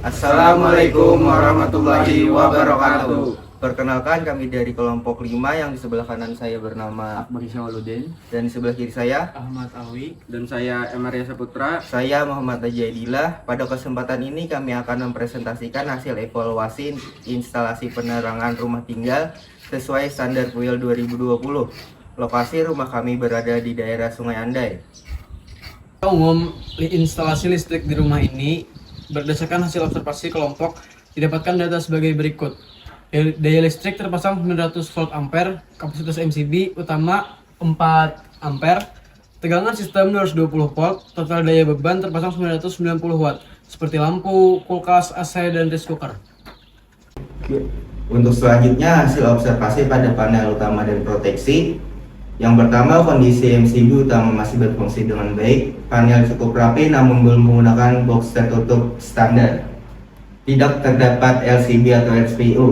Assalamualaikum warahmatullahi wabarakatuh. Perkenalkan, kami dari kelompok 5 yang di sebelah kanan saya bernama Akbar Syawaludin, dan di sebelah kiri saya Ahmad Awi, Dan saya Emaria Saputra. saya Muhammad Ajaidillah. Pada kesempatan ini kami akan mempresentasikan hasil evaluasi instalasi penerangan rumah tinggal sesuai standar PUIL 2020. Lokasi rumah kami berada di daerah Sungai Andai. umum instalasi listrik di rumah ini berdasarkan hasil observasi kelompok didapatkan data sebagai berikut. Daya listrik terpasang 900 volt ampere, kapasitas MCB utama 4 ampere, tegangan sistem 220 volt, total daya beban terpasang 990 watt, seperti lampu, kulkas, AC, dan rice cooker. Untuk selanjutnya hasil observasi pada panel utama dan proteksi. Yang pertama, kondisi MCB utama masih berfungsi dengan baik. Panel cukup rapi namun belum menggunakan box tertutup standar. Tidak terdapat LCB atau XPU.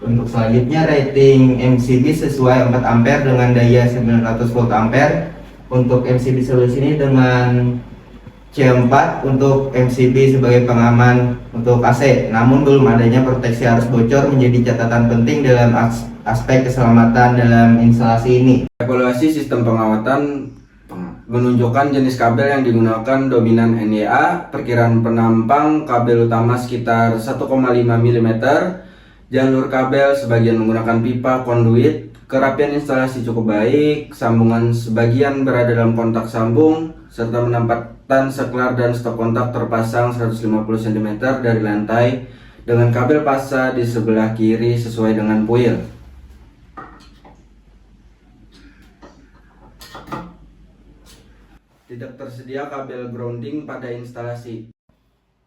Untuk selanjutnya, rating MCB sesuai 4 ampere dengan daya 900 volt ampere. Untuk MCB solusi ini dengan C4 untuk MCB sebagai pengaman untuk AC, namun belum adanya proteksi arus bocor menjadi catatan penting dalam aspek keselamatan dalam instalasi ini. Evaluasi sistem pengawatan menunjukkan jenis kabel yang digunakan dominan NYA, perkiraan penampang kabel utama sekitar 1,5 mm, jalur kabel sebagian menggunakan pipa konduit, kerapian instalasi cukup baik, sambungan sebagian berada dalam kontak sambung, serta penempatan saklar dan stop kontak terpasang 150 cm dari lantai dengan kabel pasa di sebelah kiri sesuai dengan PUIL. Tidak tersedia kabel grounding pada instalasi.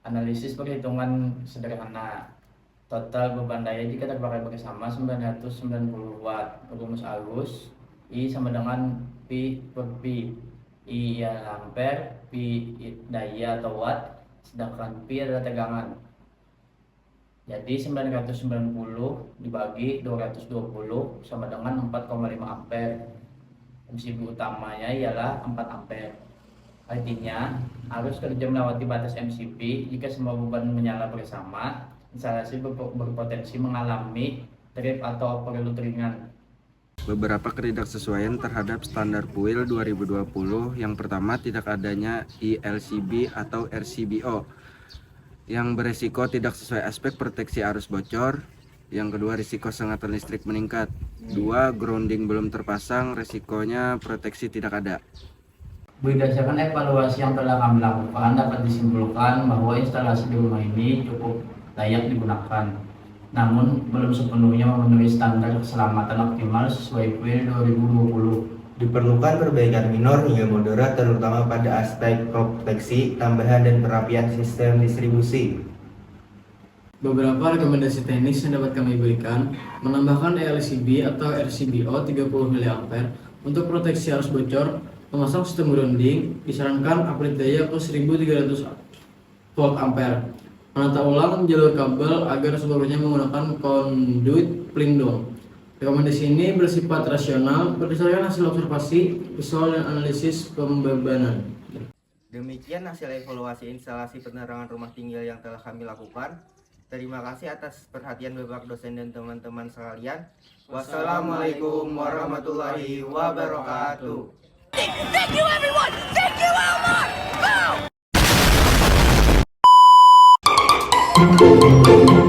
Analisis perhitungan sederhana. Total beban daya jika terpakai bersama 990 watt. Rumus arus I sama dengan P per P. I adalah ampere, P daya atau watt, sedangkan P adalah tegangan. Jadi 990 dibagi 220 sama dengan 4,5 ampere. MCB utamanya ialah 4 ampere. Artinya, arus kerja melewati batas MCB jika semua beban menyala bersama, instalasi berpotensi mengalami trip atau overload ringan. Beberapa ketidaksesuaian terhadap standar PUIL 2020. Yang pertama, tidak adanya ILCB atau RCBO yang beresiko tidak sesuai aspek proteksi arus bocor. Yang kedua, risiko sengatan listrik meningkat. Dua, grounding belum terpasang, resikonya proteksi tidak ada. Berdasarkan evaluasi yang telah kami lakukan, dapat disimpulkan bahwa instalasi di rumah ini cukup layak digunakan, namun belum sepenuhnya memenuhi standar keselamatan optimal sesuai PUIL 2020. Diperlukan perbaikan minor hingga moderat terutama pada aspek proteksi, tambahan dan perapian sistem distribusi. Beberapa rekomendasi teknis yang dapat kami berikan: menambahkan LCB atau RCBO 30 mA untuk proteksi arus bocor, memasang sistem grounding, disarankan upgrade daya ke 1300 volt ampere, menata ulang jalur kabel agar seluruhnya menggunakan konduit pelindung. Rekomendasi ini bersifat rasional berdasarkan hasil observasi, visual, dan analisis pembebanan. Demikian hasil evaluasi instalasi penerangan rumah tinggal yang telah kami lakukan. Terima kasih atas perhatian Bapak dosen dan teman-teman sekalian. Wassalamualaikum warahmatullahi wabarakatuh. Thank you, everyone! Thank you, Elmar! Boom!